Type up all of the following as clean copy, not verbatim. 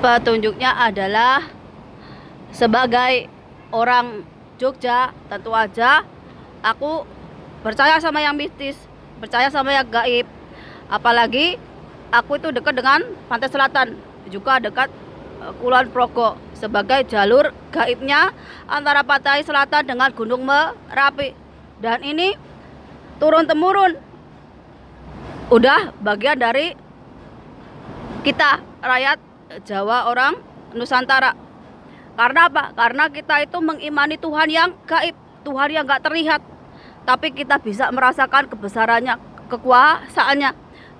Petunjuknya adalah sebagai orang Jogja, tentu aja aku percaya sama yang mistis, percaya sama yang gaib. Apalagi aku itu dekat dengan Pantai Selatan, juga dekat Kulon Progo, sebagai jalur gaibnya antara Pantai Selatan dengan Gunung Merapi. Dan ini turun temurun, udah bagian dari kita rakyat Jawa, orang Nusantara. Karena apa? Karena kita itu mengimani Tuhan yang gaib, Tuhan yang gak terlihat, tapi kita bisa merasakan kebesarannya, kekuasaannya.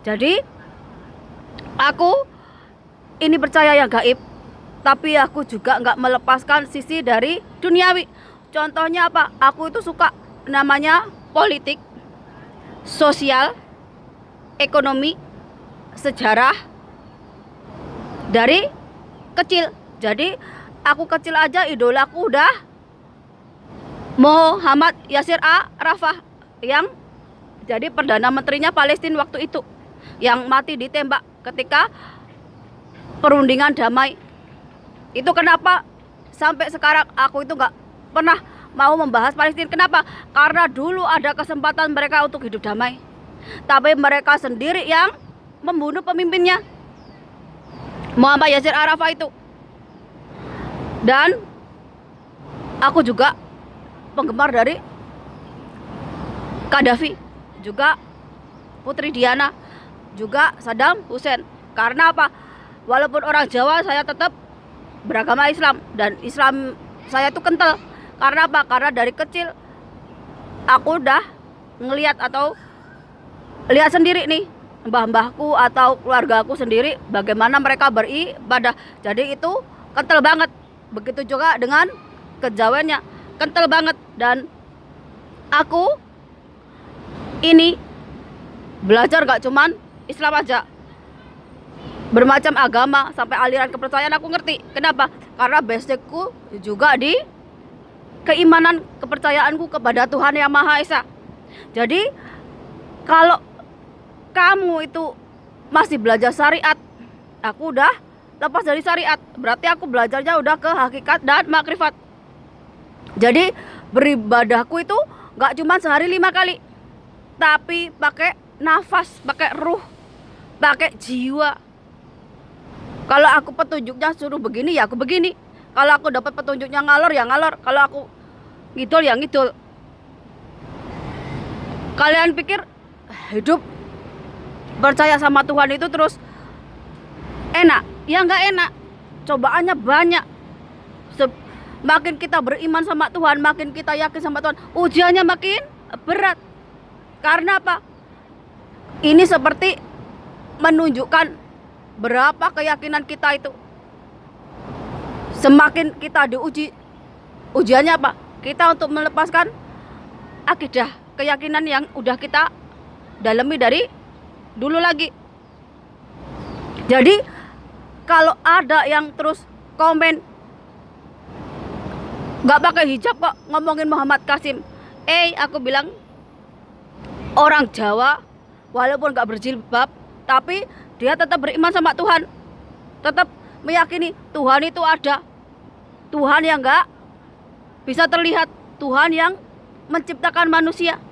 Jadi aku ini percaya yang gaib, tapi aku juga nggak melepaskan sisi dari duniawi. Contohnya apa? Aku itu suka namanya politik, sosial, ekonomi, sejarah dari kecil. Jadi aku kecil aja idolaku udah Muhammad Yasir Arafah, yang jadi Perdana Menterinya Palestina waktu itu, yang mati ditembak ketika perundingan damai. Itu kenapa sampai sekarang aku itu nggak pernah mau membahas Palestina. Kenapa? Karena dulu ada kesempatan mereka untuk hidup damai, tapi mereka sendiri yang membunuh pemimpinnya, Muhammad Yasir Arafah itu. Dan aku juga penggemar dari Gaddafi, juga Putri Diana, juga Saddam Hussein. Karena apa? Walaupun orang Jawa, saya tetap beragama Islam, dan Islam saya itu kental. Karena apa? Karena dari kecil aku udah ngelihat atau lihat sendiri nih, mbah-mbahku atau keluarga aku sendiri bagaimana mereka beribadah. Jadi itu kental banget. Begitu juga dengan kejawennya, kental banget. Dan aku ini belajar gak cuman Islam aja, bermacam agama sampai aliran kepercayaan aku ngerti. Kenapa? Karena basicku juga di keimanan, kepercayaanku kepada Tuhan Yang Maha Esa. Jadi kalau kamu itu masih belajar syariat, aku udah lepas dari syariat, berarti aku belajarnya udah ke hakikat dan makrifat. Jadi beribadahku itu gak cuma sehari 5 kali, tapi pakai nafas, pakai ruh, pakai jiwa. Kalau aku petunjuknya suruh begini, ya aku begini. Kalau aku dapat petunjuknya ngalor, ya ngalor. Kalau aku ngidol, ya ngidol. Kalian pikir hidup percaya sama Tuhan itu terus enak? Ya nggak enak. Cobaannya banyak. Makin kita beriman sama Tuhan, makin kita yakin sama Tuhan, ujiannya makin berat. Karena apa? Ini seperti menunjukkan berapa keyakinan kita itu. Semakin kita diuji, ujiannya apa? Kita untuk melepaskan akidah, keyakinan yang udah kita dalami dari dulu lagi. Jadi kalau ada yang terus komen nggak pakai hijab kok ngomongin Muhammad Qasim, aku bilang orang Jawa walaupun nggak berjilbab, tapi dia tetap beriman sama Tuhan, tetap meyakini Tuhan itu ada, Tuhan yang nggak bisa terlihat, Tuhan yang menciptakan manusia.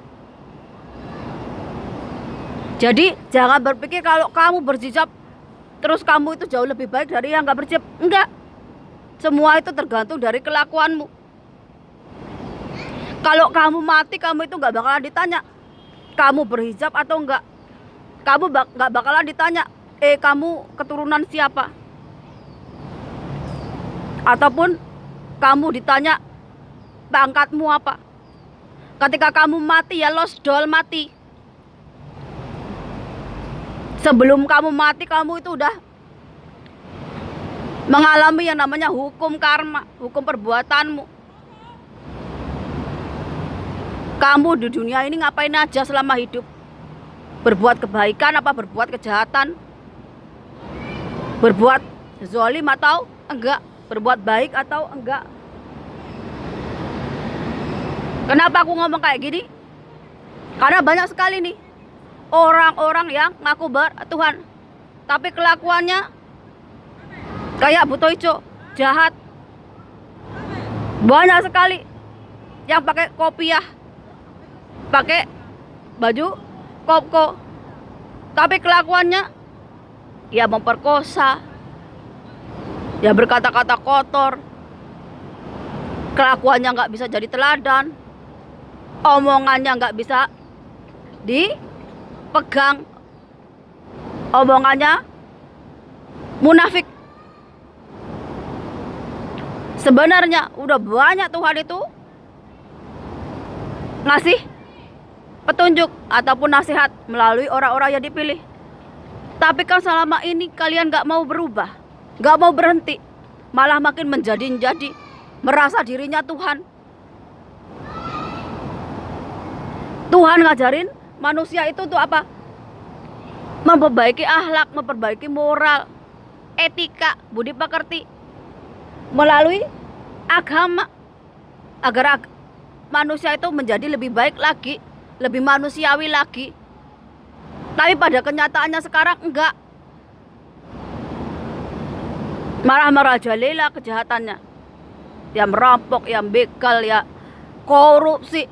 Jadi jangan berpikir kalau kamu berhijab terus kamu itu jauh lebih baik dari yang nggak berhijab. Enggak. Semua itu tergantung dari kelakuanmu. Kalau kamu mati, kamu itu nggak bakalan ditanya kamu berhijab atau enggak. Kamu nggak bakalan ditanya kamu keturunan siapa, ataupun kamu ditanya pangkatmu apa. Ketika kamu mati, ya lost doll mati. Sebelum kamu mati, kamu itu udah mengalami yang namanya hukum karma, hukum perbuatanmu. Kamu di dunia ini ngapain aja selama hidup? Berbuat kebaikan apa berbuat kejahatan? Berbuat zalim atau enggak? Berbuat baik atau enggak? Kenapa aku ngomong kayak gini? Karena banyak sekali nih orang-orang yang ngaku bertuhan, tapi kelakuannya Kayak Buto Ijo, jahat. Banyak sekali yang pakai kopiah, pakai baju koko, tapi kelakuannya ya memperkosa, ya berkata-kata kotor, kelakuannya nggak bisa jadi teladan, omongannya nggak bisa dipegang, omongannya munafik. Sebenarnya udah banyak Tuhan itu ngasih petunjuk ataupun nasihat melalui orang-orang yang dipilih. Tapi kan selama ini kalian gak mau berubah, gak mau berhenti, malah makin menjadi-jadi, merasa dirinya Tuhan. Tuhan ngajarin manusia itu tuh apa? Memperbaiki akhlak, memperbaiki moral, etika, budi pekerti melalui agama, agar manusia itu menjadi lebih baik lagi, lebih manusiawi lagi. Tapi pada kenyataannya sekarang enggak, malah merajalela kejahatannya, ya merampok, ya begal, ya korupsi.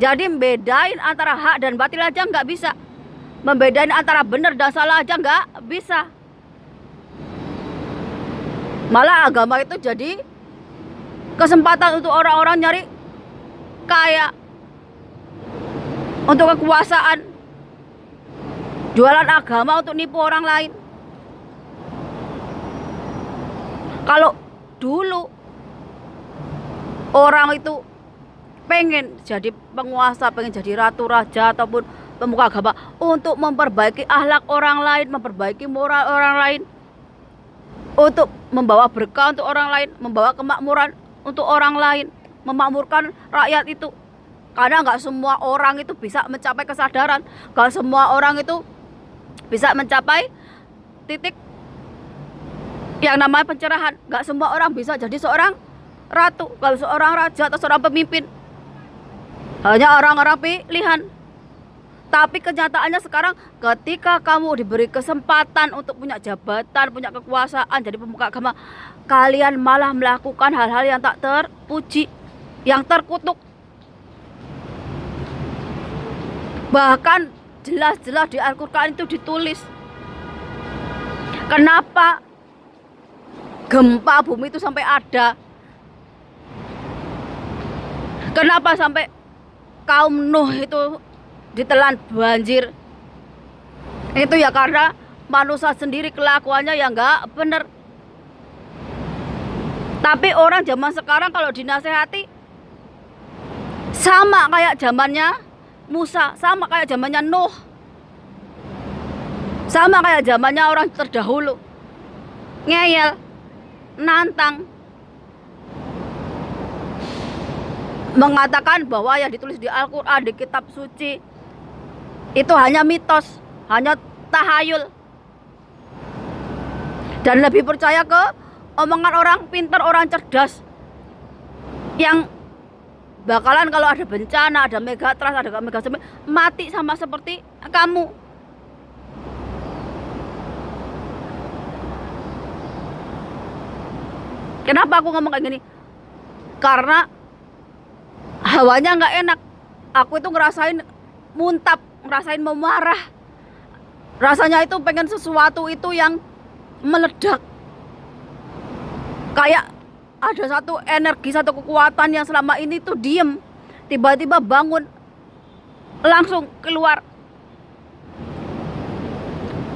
Jadi membedain antara hak dan batil aja nggak bisa, membedain antara benar dan salah aja nggak bisa. Malah agama itu jadi kesempatan untuk orang-orang nyari kaya, untuk kekuasaan, jualan agama untuk nipu orang lain. Kalau dulu orang itu pengen jadi penguasa, pengen jadi ratu, raja ataupun pemuka agama untuk memperbaiki akhlak orang lain, memperbaiki moral orang lain, untuk membawa berkah untuk orang lain, membawa kemakmuran untuk orang lain, memakmurkan rakyat itu. Karena nggak semua orang itu bisa mencapai kesadaran, nggak semua orang itu bisa mencapai titik yang namanya pencerahan. Nggak semua orang bisa jadi seorang ratu, kalau seorang raja atau seorang pemimpin. Hanya orang-orang pilihan. Tapi kenyataannya sekarang ketika kamu diberi kesempatan untuk punya jabatan, punya kekuasaan, jadi pemuka agama, kalian malah melakukan hal-hal yang tak terpuji, yang terkutuk. Bahkan jelas-jelas di Al-Quran itu ditulis, kenapa gempa bumi itu sampai ada, kenapa sampai kaum Nuh itu ditelan banjir. Itu ya karena manusia sendiri kelakuannya yang nggak bener. Tapi orang zaman sekarang kalau dinasehati sama kayak zamannya Musa, sama kayak zamannya Nuh, sama kayak zamannya orang terdahulu. Ngeyel, nantang, mengatakan bahwa yang ditulis di Al-Quran, di kitab suci itu hanya mitos, hanya tahayul, dan lebih percaya ke omongan orang pintar, orang cerdas yang bakalan kalau ada bencana, ada megatrust, ada megatsunami, mati sama seperti kamu. Kenapa aku ngomong kayak gini? Karena hawanya nggak enak. Aku itu ngerasain muntap, ngerasain memarah. Rasanya itu pengen sesuatu itu yang meledak. Kayak ada satu energi, satu kekuatan yang selama ini tuh diem, tiba-tiba bangun, langsung keluar.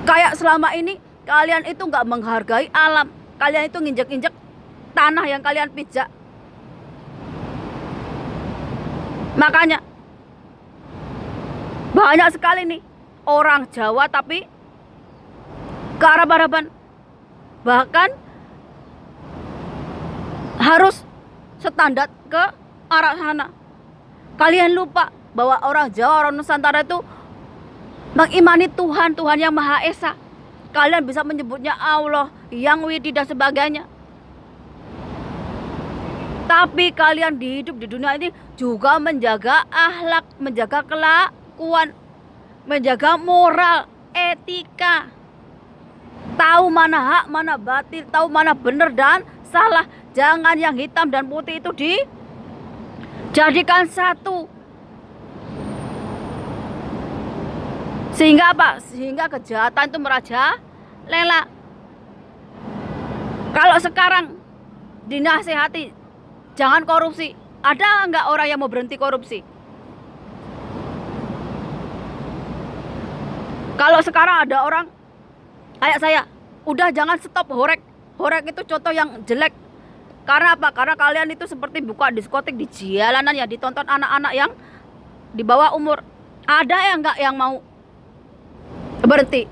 Kayak selama ini kalian itu nggak menghargai alam, kalian itu nginjek-injek tanah yang kalian pijak. Makanya banyak sekali nih orang Jawa tapi kearab-araban, bahkan harus standar ke arah sana. Kalian lupa bahwa orang Jawa, orang Nusantara itu mengimani Tuhan, Tuhan yang Maha Esa. Kalian bisa menyebutnya Allah, Yang Widi dan sebagainya. Tapi kalian hidup di dunia ini juga menjaga akhlak, menjaga kelakuan, menjaga moral, etika. tahu mana hak, mana batil, tahu mana benar dan salah. Jangan yang hitam dan putih itu dijadikan satu. Sehingga apa? Sehingga kejahatan itu merajalela. Kalau sekarang dinasehati jangan korupsi, ada nggak orang yang mau berhenti korupsi? Kalau sekarang ada orang kayak saya, udah jangan stop horek. Horek itu contoh yang jelek. Karena apa? Karena kalian itu seperti buka diskotik di jalanan ya, ditonton anak-anak yang di bawah umur. Ada yang nggak yang mau berhenti?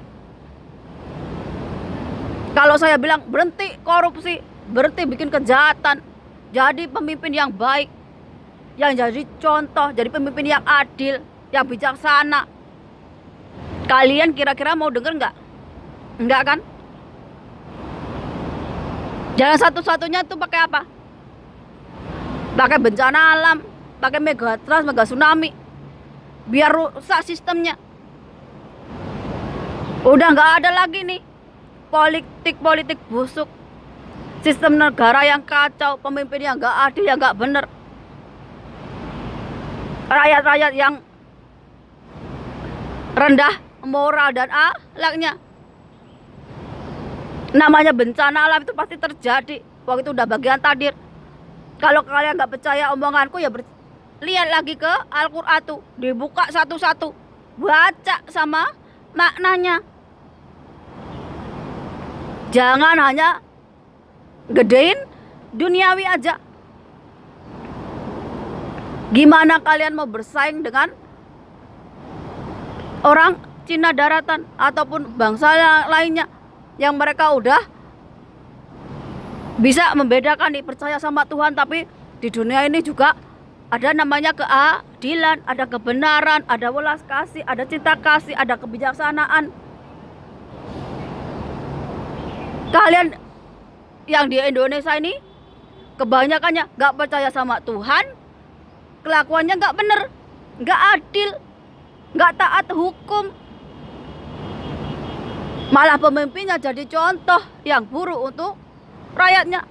Kalau saya bilang berhenti korupsi, berhenti bikin kejahatan, jadi pemimpin yang baik, yang jadi contoh, jadi pemimpin yang adil, yang bijaksana. Kalian kira-kira mau denger nggak? Enggak kan? Jalan satu-satunya tuh pakai apa? Pakai bencana alam, pakai megatrust, mega tsunami, biar rusak sistemnya. Udah nggak ada lagi nih politik busuk, sistem negara yang kacau, pemimpin yang nggak adil, yang nggak bener, rakyat-rakyat yang rendah moral dan akhlaknya. Namanya bencana alam itu pasti terjadi. Waktu itu udah bagian takdir. Kalau kalian nggak percaya omonganku ya lihat lagi ke Al-Quran tuh, dibuka satu-satu, baca sama maknanya. Jangan hanya gedein duniawi aja. Gimana kalian mau bersaing dengan orang Cina daratan ataupun bangsa lainnya yang mereka udah bisa membedakan nih, percaya sama Tuhan, tapi di dunia ini juga ada namanya keadilan, ada kebenaran, ada welas kasih, ada cinta kasih, ada kebijaksanaan. Kalian yang di Indonesia ini kebanyakannya nggak percaya sama Tuhan, kelakuannya nggak bener, nggak adil, nggak taat hukum, malah pemimpinnya jadi contoh yang buruk untuk rakyatnya.